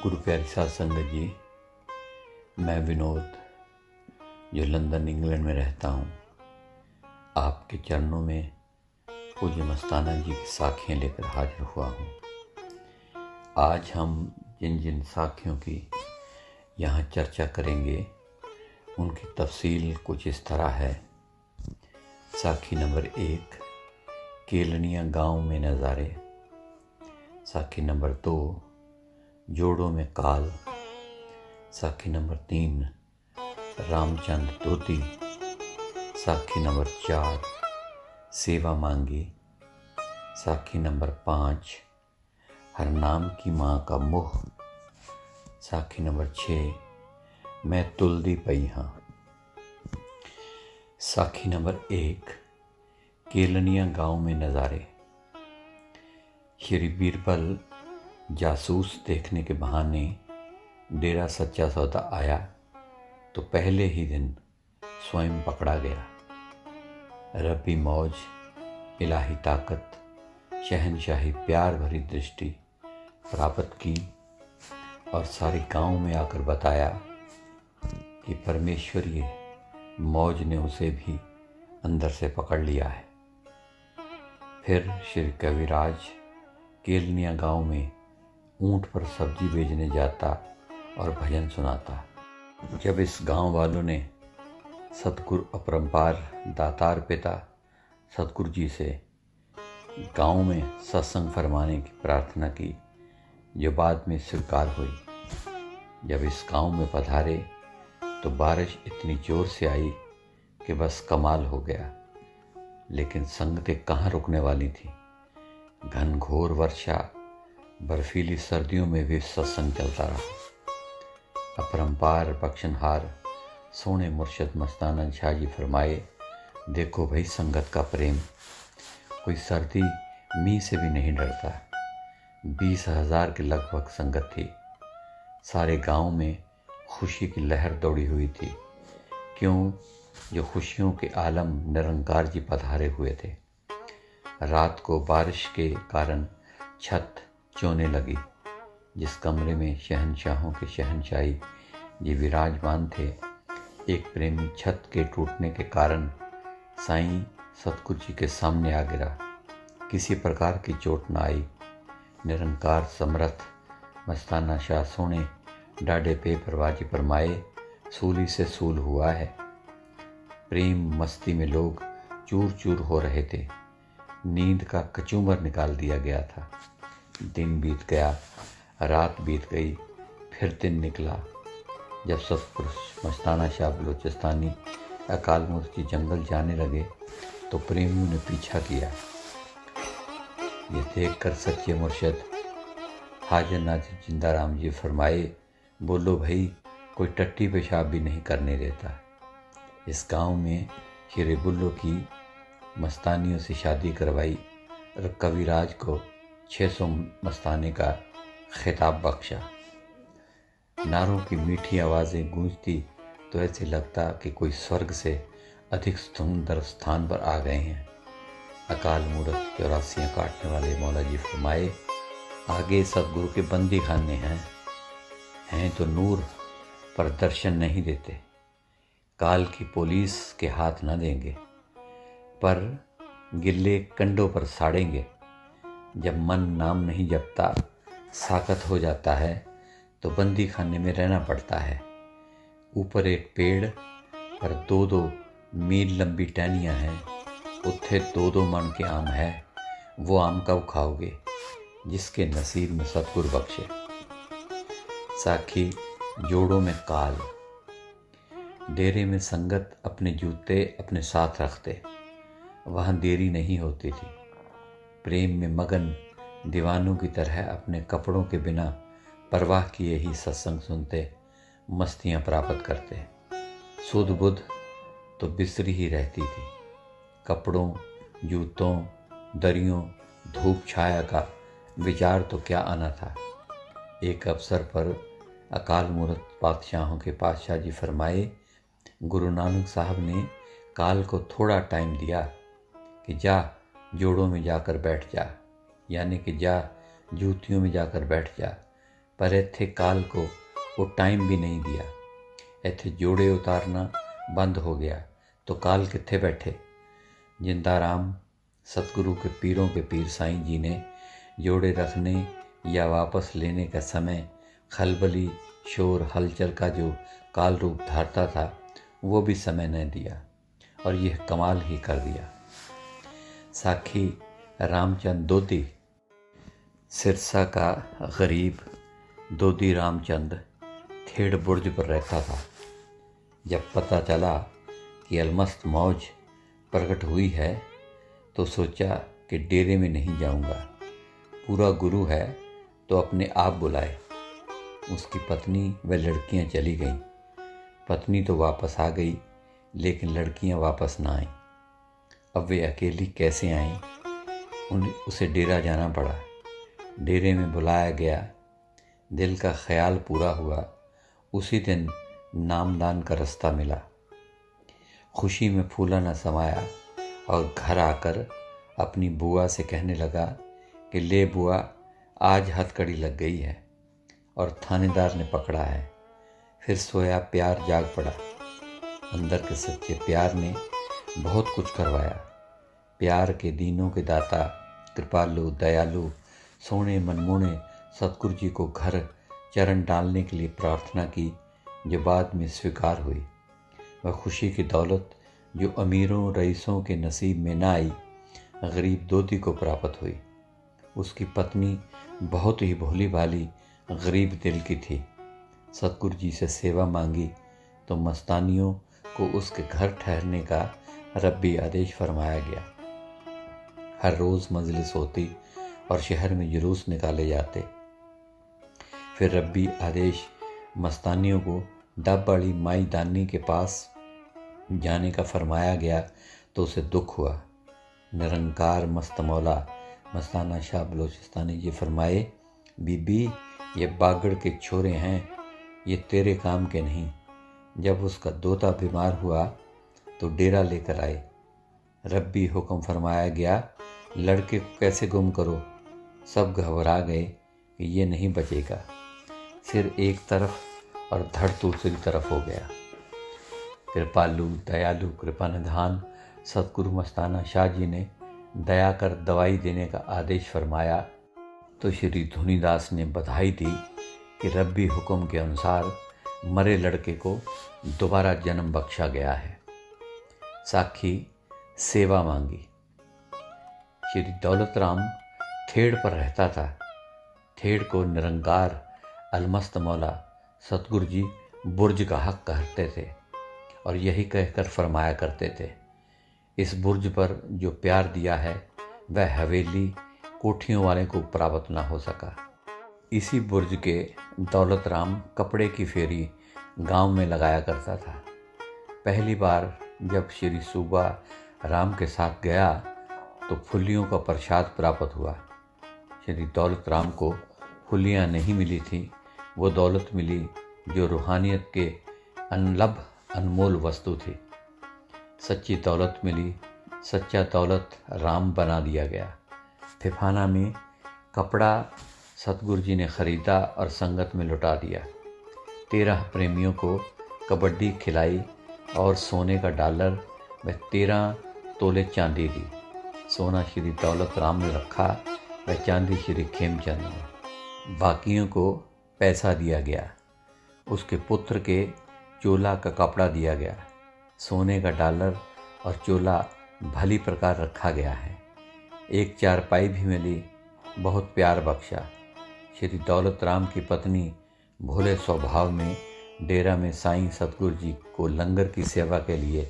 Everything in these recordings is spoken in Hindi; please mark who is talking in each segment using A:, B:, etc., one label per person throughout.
A: गुरु प्यारी साध संगत जी, मैं विनोद जो लंदन इंग्लैंड में रहता हूँ, आपके चरणों में पूज्य मस्ताना जी की साखियाँ लेकर हाजिर हुआ हूँ। आज हम जिन जिन साखियों की यहाँ चर्चा करेंगे उनकी तफसील कुछ इस तरह है। साखी नंबर 1, केलनिया गांव में नज़ारे। साखी नंबर 2, जोड़ों में काल। साखी नंबर 3, रामचंद धोती। साखी नंबर 4, सेवा मांगी। साखी नंबर 5, हरनाम की माँ का मुँह। साखी नंबर 6, मैं तुलदी पई हाँ। साखी नंबर 1, केलनिया गांव में नज़ारे। श्री बीरबल जासूस देखने के बहाने डेरा सच्चा सौदा आया तो पहले ही दिन स्वयं पकड़ा गया। रब्बी मौज, इलाही ताकत, शहनशाही प्यार भरी दृष्टि प्राप्त की और सारे गांव में आकर बताया कि परमेश्वरीय मौज ने उसे भी अंदर से पकड़ लिया है। फिर श्री कविराज केलनिया गांव में ऊंट पर सब्जी बेचने जाता और भजन सुनाता। जब इस गांव वालों ने सतगुरु अपरंपार दातार पिता सतगुरु जी से गांव में सत्संग फरमाने की प्रार्थना की, जो बाद में स्वीकार हुई। जब इस गांव में पधारे तो बारिश इतनी जोर से आई कि बस कमाल हो गया। लेकिन संगतें कहाँ रुकने वाली थी। घनघोर वर्षा, बर्फीली सर्दियों में भी सत्संग चलता रहा। अपरंपार बख्शनहार सोने मुर्शद मस्ताना शाह जी फरमाए, देखो भाई संगत का प्रेम, कोई सर्दी मी से भी नहीं डरता। 20,000 के लगभग संगत थी। सारे गांव में खुशी की लहर दौड़ी हुई थी, क्यों जो खुशियों के आलम निरंकार जी पधारे हुए थे। रात को बारिश के कारण छत चोने लगी। जिस कमरे में शहनशाहों के शहनशाही जी विराजमान थे, एक प्रेमी छत के टूटने के कारण साईं सतगुरु जी के सामने आ गिरा। किसी प्रकार की चोट न आई। निरंकार समर्थ मस्ताना शाह सोने डाढ़े पे परवाजी फरमाए, सूली से सूल हुआ है। प्रेम मस्ती में लोग चूर चूर हो रहे थे। नींद का कचूमर निकाल दिया गया था। दिन बीत गया, रात बीत गई, फिर दिन निकला। जब सतपुरुष मस्ताना शाह बलूचिस्तानी अकाल मूर्त जी जंगल जाने लगे तो प्रेमियों ने पीछा किया। ये देखकर सच्चे मुर्शद हाजिर नाजिर जिंदाराम जी फरमाए, बोलो भाई, कोई टट्टी पेशाब भी नहीं करने देता। इस गांव में श्री बुल्लो की मस्तानियों से शादी करवाई और कविराज को 600 मस्ताने का खिताब बख्शा। नारों की मीठी आवाज़ें गूंजती तो ऐसे लगता कि कोई स्वर्ग से अधिक सुंदर स्थान पर आ गए हैं। अकाल मूरत 84 काटने वाले मौला जी फरमाए, आगे सतगुरु के बंदी खाने हैं तो नूर पर दर्शन नहीं देते। काल की पुलिस के हाथ न देंगे, पर गिल्ले कंडों पर साड़ेंगे। जब मन नाम नहीं जपता, साकत हो जाता है तो बंदी खाने में रहना पड़ता है। ऊपर एक पेड़ पर 2-2 मील लंबी टहनियाँ हैं, उत्थे 2-2 मन के आम है। वो आम कब खाओगे, जिसके नसीब में सतगुरु बख्शे। साखी जोड़ों में काल। डेरे में संगत अपने जूते अपने साथ रखते। वहाँ देरी नहीं होती थी। प्रेम में मगन दीवानों की तरह अपने कपड़ों के बिना परवाह किए ही सत्संग सुनते, मस्तियाँ प्राप्त करते। सुध बुध तो बिसरी ही रहती थी। कपड़ों, जूतों, दरियों, धूप छाया का विचार तो क्या आना था। एक अवसर पर अकाल मूरत बादशाहों के पातशाह जी फरमाए, गुरु नानक साहब ने काल को थोड़ा टाइम दिया कि जा जोड़ों में जाकर बैठ जा, यानी कि जा जूतियों में जाकर बैठ जा। पर ਇੱਥੇ ਕਾਲ को वो टाइम भी नहीं दिया। ਇੱਥੇ जोड़े उतारना बंद हो गया तो काल कित्थे बैठे। जिंदा राम सतगुरु के पीरों के पीर साईं जी ने जोड़े रखने या वापस लेने का समय, खलबली शोर हलचल का जो काल रूप धारता था, वो भी समय न दिया और यह कमाल ही कर दिया। साखी रामचंद दोदी। सिरसा का गरीब दोदी रामचंद थेड़ बुर्ज पर रहता था। जब पता चला कि अलमस्त मौज प्रकट हुई है तो सोचा कि डेरे में नहीं जाऊंगा, पूरा गुरु है तो अपने आप बुलाए। उसकी पत्नी व लड़कियां चली गईं। पत्नी तो वापस आ गई लेकिन लड़कियां वापस ना आईं। अब वे अकेली कैसे आईं? उसे डेरा जाना पड़ा। डेरे में बुलाया गया। दिल का ख्याल पूरा हुआ। उसी दिन नामदान का रास्ता मिला। खुशी में फूला न समाया और घर आकर अपनी बुआ से कहने लगा कि ले बुआ, आज हथकड़ी लग गई है और थानेदार ने पकड़ा है। फिर सोया प्यार जाग पड़ा। अंदर के सच्चे प्यार ने बहुत कुछ करवाया। प्यार के दीनों के दाता, कृपालु दयालु सोने मनमोने सतगुरु जी को घर चरण डालने के लिए प्रार्थना की, जो बाद में स्वीकार हुई। वह खुशी की दौलत जो अमीरों रईसों के नसीब में न आई, गरीब दोदी को प्राप्त हुई। उसकी पत्नी बहुत ही भोली भाली गरीब दिल की थी। सतगुरु जी से सेवा मांगी तो मस्तानियों को उसके घर ठहरने का रब्बी आदेश फरमाया गया। हर रोज़ मजलिस होती और शहर में जुलूस निकाले जाते। फिर रब्बी आदेश मस्तानियों को डब वाली माई दानी के पास जाने का फरमाया गया तो उसे दुख हुआ। निरंकार मस्त मौला मस्ताना शाह बलोचिस्तानी जी फरमाए, बीबी ये बागड़ के छोरे हैं, ये तेरे काम के नहीं। जब उसका दोता बीमार हुआ तो डेरा लेकर आए। रब्बी हुक्म फरमाया गया, लड़के को कैसे गुम करो। सब घबरा गए कि ये नहीं बचेगा। सिर एक तरफ और धड़ दूसरी तरफ हो गया। कृपालु दयालु कृपानिधान सतगुरु मस्ताना शाह जी ने दया कर दवाई देने का आदेश फरमाया तो श्री धुनीदास ने बधाई दी कि रब्बी हुक्म के अनुसार मरे लड़के को दोबारा जन्म बख्शा गया है। साखी सेवा मांगी। श्री दौलत राम थेड़ पर रहता था। थेड़ को निरंकार अलमस्त मौला सतगुरु जी बुर्ज का हक कहते थे और यही कहकर फरमाया करते थे, इस बुर्ज पर जो प्यार दिया है वह हवेली कोठियों वाले को प्राप्त न हो सका। इसी बुर्ज के दौलत राम कपड़े की फेरी गांव में लगाया करता था। पहली बार जब श्री सूबा राम के साथ गया तो फुल्लियों का प्रसाद प्राप्त हुआ। श्री दौलत राम को फुल्लियाँ नहीं मिली थी, वो दौलत मिली जो रूहानियत के अनलब अनमोल वस्तु थी। सच्ची दौलत मिली। सच्चा दौलत राम बना दिया गया। फिफाना में कपड़ा सतगुरु जी ने खरीदा और संगत में लुटा दिया। 13 प्रेमियों को कबड्डी खिलाई और सोने का डॉलर व 13 तोले चांदी दी। सोना श्री दौलत राम ने रखा व चांदी श्री खेमचंद ने। बाकियों को पैसा दिया गया। उसके पुत्र के चोला का कपड़ा दिया गया। सोने का डॉलर और चोला भली प्रकार रखा गया है। एक चारपाई भी मिली। बहुत प्यार बख्शा। श्री दौलत राम की पत्नी भोले स्वभाव में डेरा में साईं सतगुरु जी को लंगर की सेवा के लिए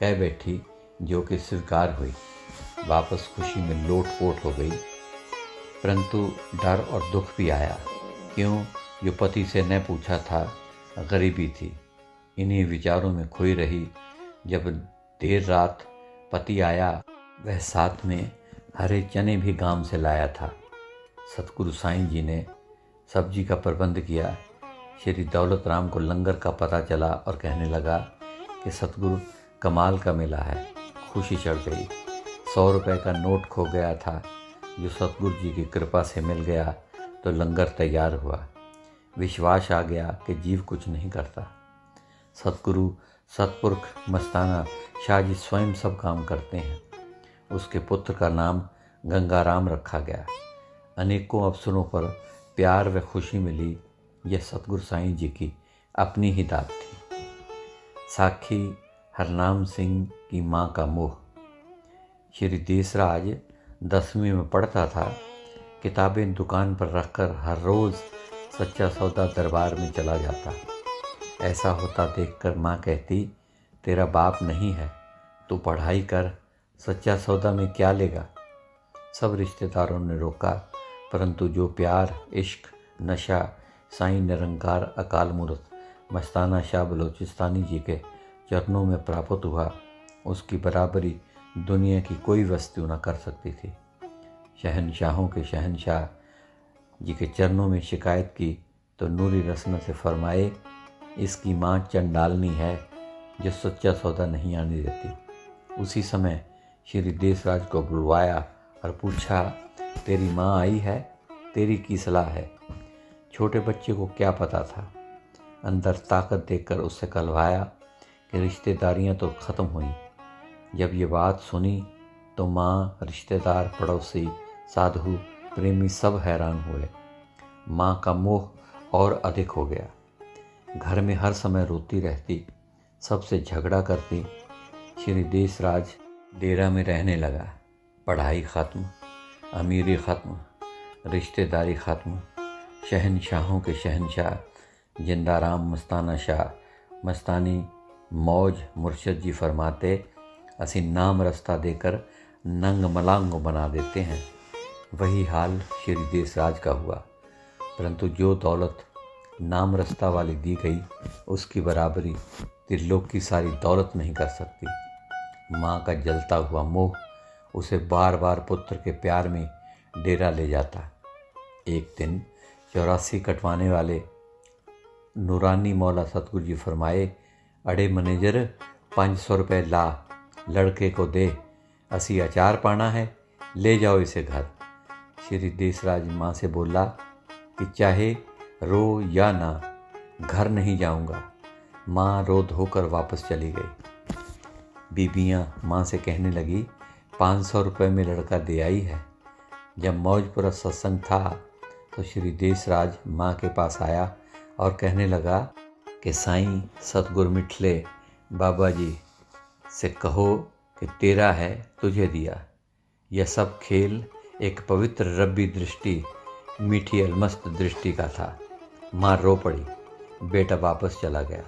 A: कह बैठी, जो कि स्वीकार हुई। वापस खुशी में लोटपोट हो गई, परंतु डर और दुख भी आया। क्यों? जो पति से न पूछा था, गरीबी थी। इन्हीं विचारों में खोई रही। जब देर रात पति आया, वह साथ में हरे चने भी गांव से लाया था। सतगुरु साईं जी ने सब्जी का प्रबंध किया। श्री दौलत राम को लंगर का पता चला और कहने लगा कि सतगुरु कमाल का मिला है। खुशी चढ़ गई। 100 रुपये का नोट खो गया था, जो सतगुरु जी की कृपा से मिल गया तो लंगर तैयार हुआ। विश्वास आ गया कि जीव कुछ नहीं करता। सतगुरु सतपुरख मस्ताना शाह जी स्वयं सब काम करते हैं। उसके पुत्र का नाम गंगाराम रखा गया। अनेकों अवसरों पर प्यार व खुशी मिली। यह सतगुरु साईं जी की अपनी ही दात थी। साखी हरनाम सिंह की माँ का मोह। श्री देसराज 10वीं में पढ़ता था। किताबें दुकान पर रखकर हर रोज़ सच्चा सौदा दरबार में चला जाता। ऐसा होता देखकर माँ कहती, तेरा बाप नहीं है, तू पढ़ाई कर, सच्चा सौदा में क्या लेगा। सब रिश्तेदारों ने रोका, परंतु जो प्यार, इश्क, नशा साईं निरंकार अकाल मूरत मस्ताना शाह बलोचिस्तानी जी के चरणों में प्राप्त हुआ, उसकी बराबरी दुनिया की कोई वस्तु न कर सकती थी। शहनशाहों के शहनशाह जी के चरणों में शिकायत की तो नूरी रसना से फरमाए, इसकी माँ चंडालनी है जो सच्चा सौदा नहीं आने देती। उसी समय श्री देसराज को बुलवाया और पूछा, तेरी माँ आई है, तेरी की सलाह है। छोटे बच्चे को क्या पता था। अंदर ताकत देखकर उससे कहलवाया कि रिश्तेदारियां तो ख़त्म हुई। जब ये बात सुनी तो माँ, रिश्तेदार, पड़ोसी, साधु, प्रेमी सब हैरान हुए। माँ का मोह और अधिक हो गया। घर में हर समय रोती रहती, सबसे झगड़ा करती। श्री देसराज डेरा में रहने लगा। पढ़ाई ख़त्म, अमीरी ख़त्म, रिश्तेदारी ख़त्म। शहनशाहों के शहनशाह जिंदाराम मस्ताना शाह मस्तानी मौज मुर्शद जी फरमाते, असी नाम रस्ता देकर नंग मलांग बना देते हैं। वही हाल श्री देसराज का हुआ, परंतु जो दौलत नाम रस्ता वाली दी गई, उसकी बराबरी त्रिलोक की सारी दौलत नहीं कर सकती। माँ का जलता हुआ मोह उसे बार बार पुत्र के प्यार में डेरा ले जाता। एक दिन 84 कटवाने वाले नूरानी मौला सतगुरु जी फरमाए, अड़े मैनेजर 500 रुपये ला, लड़के को दे, असी अचार पाना है, ले जाओ इसे घर। श्री देसराज माँ से बोला कि चाहे रो या ना, घर नहीं जाऊंगा। माँ रो धोकर वापस चली गई। बीबियाँ माँ से कहने लगी, 500 रुपये में लड़का दे आई है। जब मौजपुरा सत्संग था तो श्री देसराज माँ के पास आया और कहने लगा कि साईं सतगुरु मिठले बाबा जी से कहो कि तेरा है, तुझे दिया। यह सब खेल एक पवित्र रब्बी दृष्टि, मीठी अलमस्त दृष्टि का था। माँ रो पड़ी। बेटा वापस चला गया।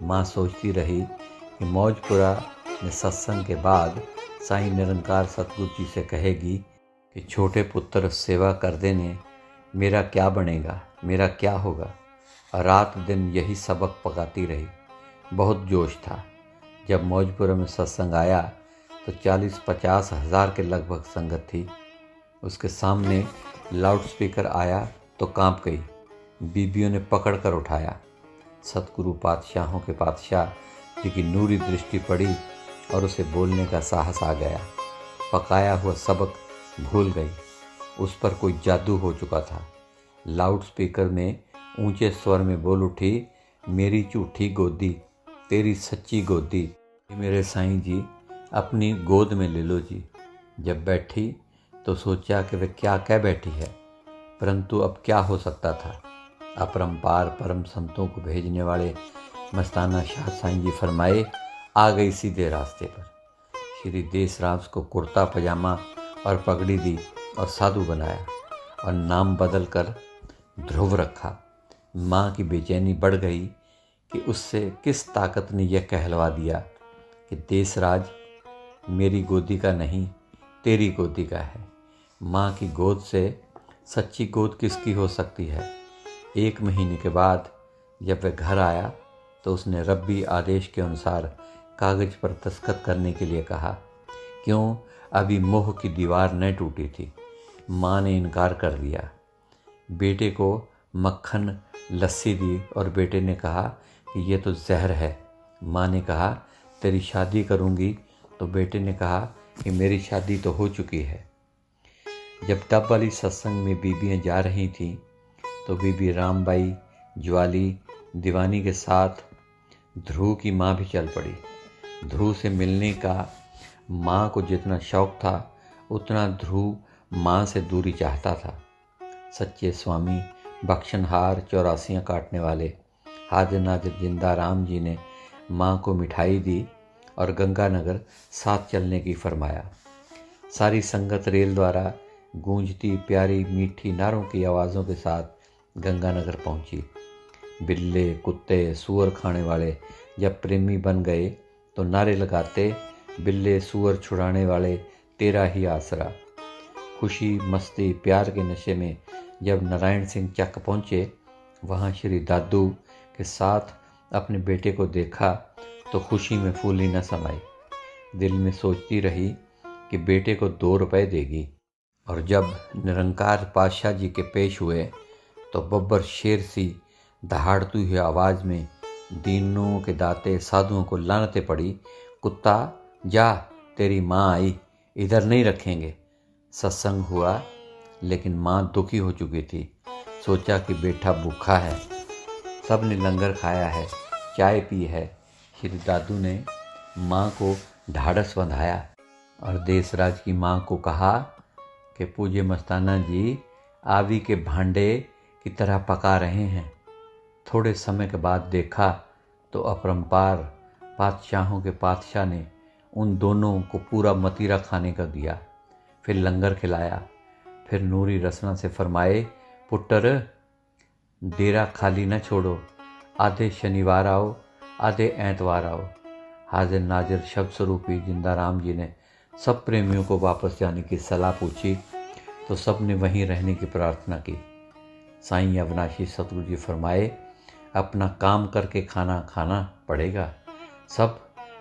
A: माँ सोचती रही कि मौजपुरा में सत्संग के बाद साईं निरंकार सतगुरु जी से कहेगी कि छोटे पुत्र सेवा कर देने मेरा क्या बनेगा, मेरा क्या होगा। और रात दिन यही सबक पकाती रही। बहुत जोश था। जब मौजपुरा में सत्संग आया तो 40-50 हज़ार के लगभग संगत थी। उसके सामने लाउड स्पीकर आया तो कांप गई। बीबियों ने पकड़ कर उठाया। सतगुरु पातशाहों के पातशाह जी की नूरी दृष्टि पड़ी और उसे बोलने का साहस आ गया। पकाया हुआ सबक भूल गई। उस पर कोई जादू हो चुका था। लाउड स्पीकर में ऊंचे स्वर में बोल उठी, मेरी झूठी गोदी, तेरी सच्ची गोदी, मेरे साईं जी अपनी गोद में ले लो जी। जब बैठी तो सोचा कि वह क्या कह बैठी है, परंतु अब क्या हो सकता था। अपरंपार परम संतों को भेजने वाले मस्ताना शाह साईं जी फरमाए, आ गई सीधे रास्ते पर। श्री देसराज को कुर्ता पजामा और पगड़ी दी और साधु बनाया और नाम बदल कर ध्रुव रखा। माँ की बेचैनी बढ़ गई कि उससे किस ताकत ने यह कहलवा दिया कि देसराज मेरी गोदी का नहीं, तेरी गोदी का है। माँ की गोद से सच्ची गोद किसकी हो सकती है। 1 महीने के बाद जब वह घर आया तो उसने रब्बी आदेश के अनुसार कागज पर दस्तखत करने के लिए कहा। क्यों, अभी मोह की दीवार न टूटी थी। माँ ने इनकार कर दिया। बेटे को मक्खन लस्सी दी और बेटे ने कहा कि ये तो जहर है। माँ ने कहा, तेरी शादी करूँगी, तो बेटे ने कहा कि मेरी शादी तो हो चुकी है। जब तब वाली सत्संग में बीबियाँ जा रही थीं तो बीबी रामबाई, ज्वाली दीवानी के साथ ध्रुव की माँ भी चल पड़ी। ध्रुव से मिलने का माँ को जितना शौक था उतना ध्रुव माँ से दूरी चाहता था। सच्चे स्वामी बख्शनहार 84 काटने वाले हाजिर नाजिर जिंदा राम जी ने माँ को मिठाई दी और गंगानगर साथ चलने की फरमाया। सारी संगत रेल द्वारा गूंजती प्यारी मीठी नारों की आवाज़ों के साथ गंगानगर पहुंची। बिल्ले कुत्ते सूअर खाने वाले जब प्रेमी बन गए तो नारे लगाते, बिल्ले सूअर छुड़ाने वाले तेरा ही आसरा। खुशी मस्ती प्यार के नशे में जब नारायण सिंह चक पहुँचे, वहाँ श्री दादू के साथ अपने बेटे को देखा तो खुशी में फूली न समाई। दिल में सोचती रही कि बेटे को 2 रुपए देगी। और जब निरंकार पातशाह जी के पेश हुए तो बब्बर शेर सी दहाड़ती हुई आवाज़ में दीनों के दाते साधुओं को लानतें पड़ी, कुत्ता जा, तेरी माँ आई, इधर नहीं रखेंगे। सत्संग हुआ लेकिन माँ दुखी हो चुकी थी। सोचा कि बेटा भूखा है, सब ने लंगर खाया है, चाय पी है। श्री दादू ने माँ को ढाढ़स बंधाया और देसराज की माँ को कहा कि पूज्य मस्ताना जी आवी के भांडे की तरह पका रहे हैं। थोड़े समय के बाद देखा तो अपरंपार पातशाहों के पातशाह ने उन दोनों को पूरा मतीरा खाने का दिया, फिर लंगर खिलाया। फिर नूरी रसना से फरमाए, पुट्टर डेरा खाली न छोड़ो, आधे शनिवार आओ, आधे एतवार आओ। हाजिर नाजिर शब्द स्वरूपी जिंदा राम जी ने सब प्रेमियों को वापस जाने की सलाह पूछी तो सब ने वहीं रहने की प्रार्थना की। साईं अविनाशी सतगुरु जी फरमाए, अपना काम करके खाना खाना पड़ेगा। सब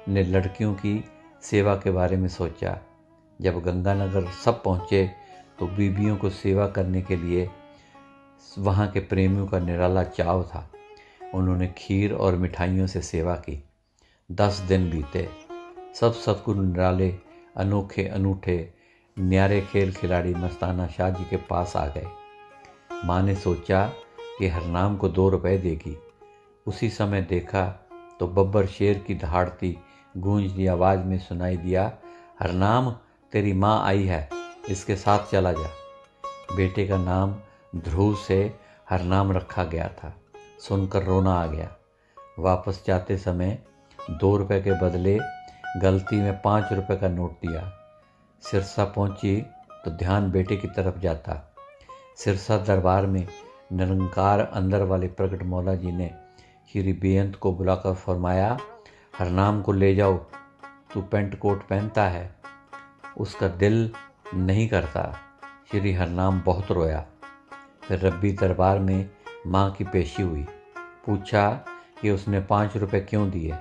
A: ने लड़कियों की सेवा के बारे में सोचा। जब गंगानगर सब पहुँचे तो बीबियों को सेवा करने के लिए वहाँ के प्रेमियों का निराला चाव था। उन्होंने खीर और मिठाइयों से सेवा की। 10 दिन बीते। सब सतगुरु निराले अनोखे अनूठे न्यारे खेल खिलाड़ी मस्ताना शाह जी के पास आ गए। माँ ने सोचा कि हरनाम को 2 रुपए देगी। उसी समय देखा तो बब्बर शेर की दहाड़ती गूंजती आवाज़ में सुनाई दिया, हरनाम तेरी माँ आई है, इसके साथ चला जा। बेटे का नाम ध्रुव से हरनाम रखा गया था। सुनकर रोना आ गया। वापस जाते समय 2 रुपए के बदले गलती में 5 रुपए का नोट दिया। सिरसा पहुंची तो ध्यान बेटे की तरफ जाता। सिरसा दरबार में निरंकार अंदर वाले प्रगट मौला जी ने श्री बेअंत को बुलाकर फरमाया, हरनाम को ले जाओ, तू पेंट कोट पहनता है, उसका दिल नहीं करता। श्री हरनाम बहुत रोया। फिर रब्बी दरबार में माँ की पेशी हुई। पूछा कि उसने 5 रुपए क्यों दिए।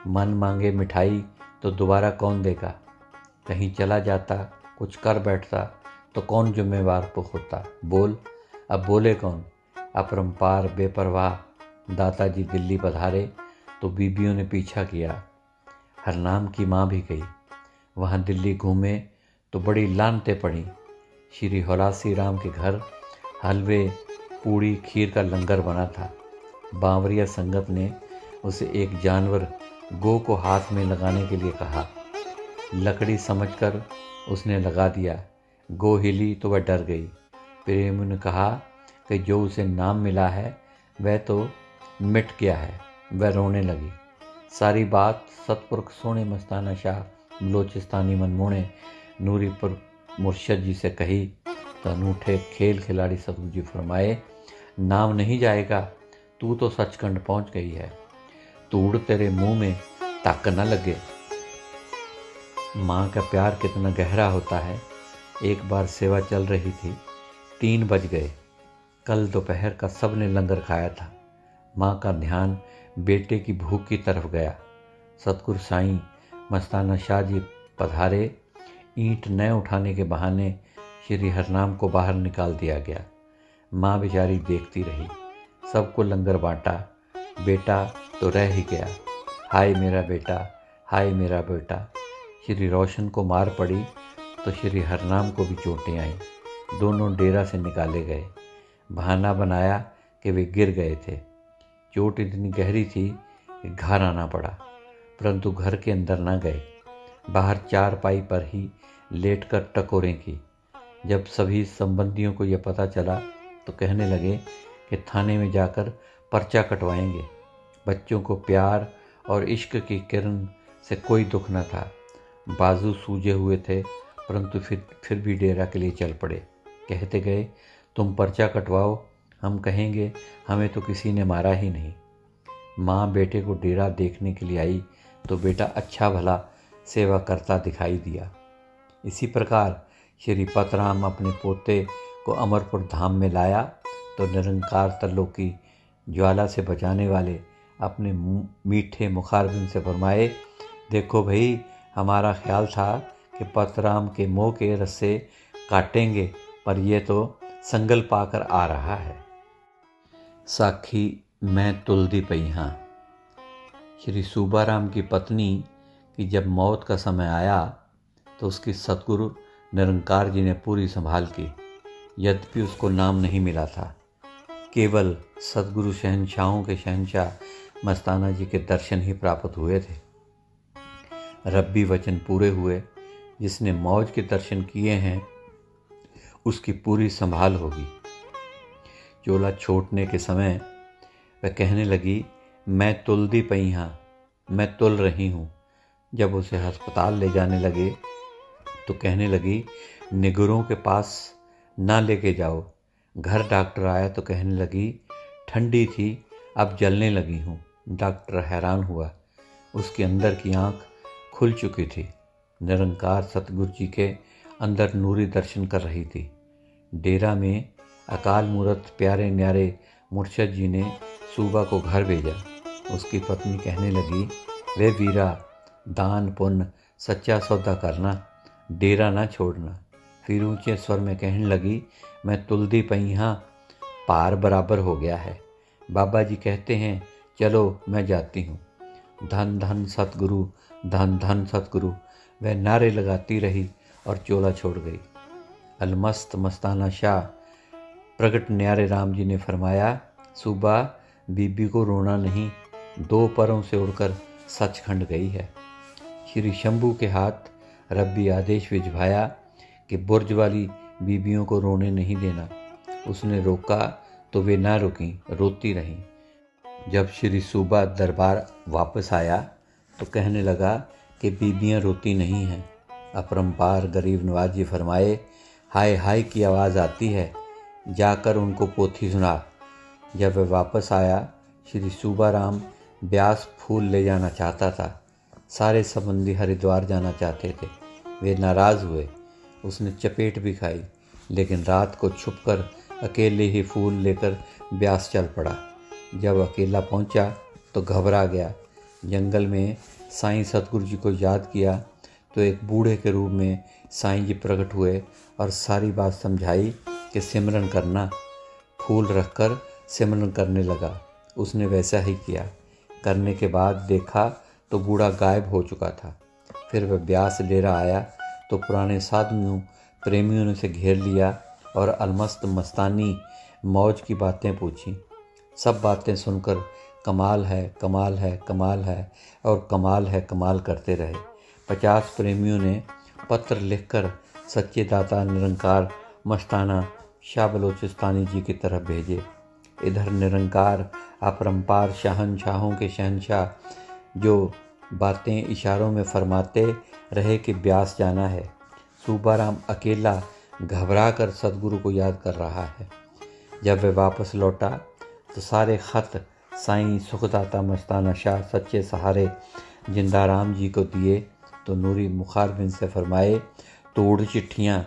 A: मन मांगे मिठाई तो दोबारा कौन देगा। कहीं चला जाता, कुछ कर बैठता तो कौन जिम्मेवार होता। बोल, अब बोले कौन। अपरंपार बेपरवाह दाताजी दिल्ली पधारे तो बीबियों ने पीछा किया। हरनाम की माँ भी गई। वहाँ दिल्ली घूमे तो बड़ी लानतें पड़ी। श्री हौलासी राम के घर हलवे पूड़ी खीर का लंगर बना था। बावरिया संगत ने उसे एक जानवर गो को हाथ में लगाने के लिए कहा। लकड़ी समझकर उसने लगा दिया। गो हिली तो वह डर गई। प्रेम ने कहा कि जो उसे नाम मिला है वह तो मिट गया है। वह रोने लगी। सारी बात सतपुरख सोने मस्ताना शाह बलोचिस्तानी मनमोने नूरीपुर मुर्शद जी से कही तो अनूठे खेल खिलाड़ी सतगुरु जी फरमाए, नाम नहीं जाएगा, तू तो सचखंड पहुंच गई है, तूड़ तेरे मुंह में तक न लगे। माँ का प्यार कितना गहरा होता है। एक बार सेवा चल रही थी, 3 बज गए। कल दोपहर का सब ने लंगर खाया था। माँ का ध्यान बेटे की भूख की तरफ गया। सतगुरु साईं मस्ताना शाह जी पधारे। ईंट न उठाने के बहाने श्री हरनाम को बाहर निकाल दिया गया। माँ बेचारी देखती रही। सबको लंगर बांटा। बेटा तो रह ही गया। हाय मेरा बेटा, हाय मेरा बेटा। श्री रोशन को मार पड़ी तो श्री हरनाम को भी चोटें आईं। दोनों डेरा से निकाले गए। बहाना बनाया कि वे गिर गए थे। चोट इतनी गहरी थी कि घर आना पड़ा, परंतु घर के अंदर न गए। बाहर चारपाई पर ही लेटकर टकोरें की। जब सभी संबंधियों को यह पता चला तो कहने लगे कि थाने में जाकर पर्चा कटवाएंगे। बच्चों को प्यार और इश्क की किरण से कोई दुख न था। बाजू सूजे हुए थे, परंतु फिर भी डेरा के लिए चल पड़े। कहते गए, तुम पर्चा कटवाओ, हम कहेंगे हमें तो किसी ने मारा ही नहीं। माँ बेटे को डेरा देखने के लिए आई तो बेटा अच्छा भला सेवा करता दिखाई दिया। इसी प्रकार श्री पतराम अपने पोते को अमरपुर धाम में लाया तो निरंकार तरलोकी ज्वाला से बचाने वाले अपने मीठे मुखारबिन से फरमाए, देखो भाई, हमारा ख्याल था कि पतराम के मुँह के रस्से काटेंगे, पर यह तो संगल पाकर आ रहा है। साखी मैं तुलदी पई हाँ। श्री सूबाराम की पत्नी की जब मौत का समय आया तो उसकी सतगुरु निरंकार जी ने पूरी संभाल की। यद्यपि उसको नाम नहीं मिला था, केवल सतगुरु शहंशाहों के शहंशाह मस्ताना जी के दर्शन ही प्राप्त हुए थे। रब्बी वचन पूरे हुए, जिसने मौज के दर्शन किए हैं उसकी पूरी संभाल होगी। चोला छोड़ने के समय वह कहने लगी, मैं तुलदी पई हाँ, मैं तुल रही हूँ। जब उसे अस्पताल ले जाने लगे तो कहने लगी, निगरों के पास ना लेके जाओ। घर डॉक्टर आया तो कहने लगी, ठंडी थी, अब जलने लगी हूँ। डॉक्टर हैरान हुआ, उसके अंदर की आँख खुल चुकी थी। निरंकार सतगुरु जी के अंदर नूरी दर्शन कर रही थी। डेरा में अकाल मूरत प्यारे न्यारे मुर्शद जी ने सूबा को घर भेजा। उसकी पत्नी कहने लगी, वे वीरा, दान पुण्य सच्चा सौदा करना, डेरा ना छोड़ना। फिर ऊंचे स्वर में कहने लगी, मैं तुलदी पई हाँ, पार बराबर हो गया है। बाबा जी कहते हैं चलो मैं जाती हूँ। धन धन सतगुरु, धन धन सतगुरु, वह नारे लगाती रही और चोला छोड़ गई। अलमस्त मस्ताना शाह प्रगट न्यारे राम जी ने फरमाया, सूबा बीबी को रोना नहीं, 2 परों से उड़कर सचखंड गई है। श्री शंभू के हाथ रब्बी आदेश भिजवाया कि बुर्ज वाली बीबियों को रोने नहीं देना। उसने रोका तो वे ना रुकीं, रोती रहीं। जब श्री सूबा दरबार वापस आया तो कहने लगा कि बीबियां रोती नहीं हैं। अपरंपार गरीब नवाज जी फरमाए, हाय हाय की आवाज़ आती है, जाकर उनको पोथी सुना। जब वह वापस आया, श्री सूबाराम ब्यास फूल ले जाना चाहता था। सारे संबंधी हरिद्वार जाना चाहते थे। वे नाराज़ हुए। उसने चपेट भी खाई, लेकिन रात को छुपकर अकेले ही फूल लेकर ब्यास चल पड़ा। जब अकेला पहुंचा तो घबरा गया। जंगल में साईं सतगुरु जी को याद किया तो एक बूढ़े के रूप में साईं जी प्रकट हुए और सारी बात समझाई कि सिमरन करना। फूल रखकर सिमरन करने लगा। उसने वैसा ही किया। करने के बाद देखा तो बूढ़ा गायब हो चुका था। फिर वह ब्यास डेरा आया तो पुराने साधुओं प्रेमियों ने उसे घेर लिया और अलमस्त मस्तानी मौज की बातें पूछी। सब बातें सुनकर कमाल है, कमाल है, कमाल है और कमाल है, कमाल करते रहे। 50 प्रेमियों ने पत्र लिखकर सच्चे दाता निरंकार मस्ताना शाह बलोचिस्तानी जी की तरफ भेजे। इधर निरंकार अपरंपार शहंशाहों के शहंशाह जो बातें इशारों में फरमाते रहे कि ब्यास जाना है। सूबाराम अकेला घबरा कर सतगुरु को याद कर रहा है। जब वह वापस लौटा तो सारे खत साईं सुखदाता मस्ताना शाह सच्चे सहारे जिंदाराम जी को दिए तो नूरी मुखारबिन से फरमाए, तोड़ चिट्ठियाँ,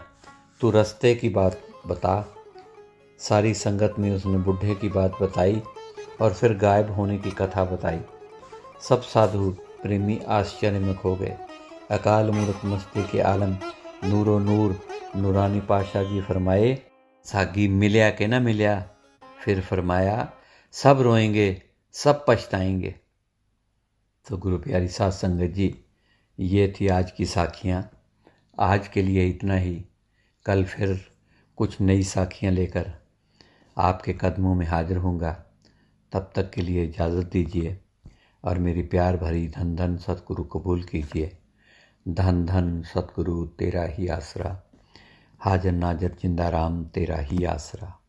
A: तू रस्ते की बात बता। सारी संगत में उसने बुढ़े की बात बताई और फिर गायब होने की कथा बताई। सब साधु प्रेमी आश्चर्य में खो गए। अकाल मूरत मस्ती के आलम नूरो नूर नूरानी पाशाह जी फरमाए, सागी मिलया के ना मिलया। फिर फरमाया, सब रोएंगे, सब पछताएंगे। तो गुरु प्यारी साध संगत जी, ये थी आज की साखियाँ। आज के लिए इतना ही। कल फिर कुछ नई साखियाँ लेकर आपके कदमों में हाजिर होऊंगा। तब तक के लिए इजाज़त दीजिए और मेरी प्यार भरी धन धन सतगुरु कबूल कीजिए। धन धन सतगुरु तेरा ही आसरा, हाजर नाजर जिंदा राम तेरा ही आसरा।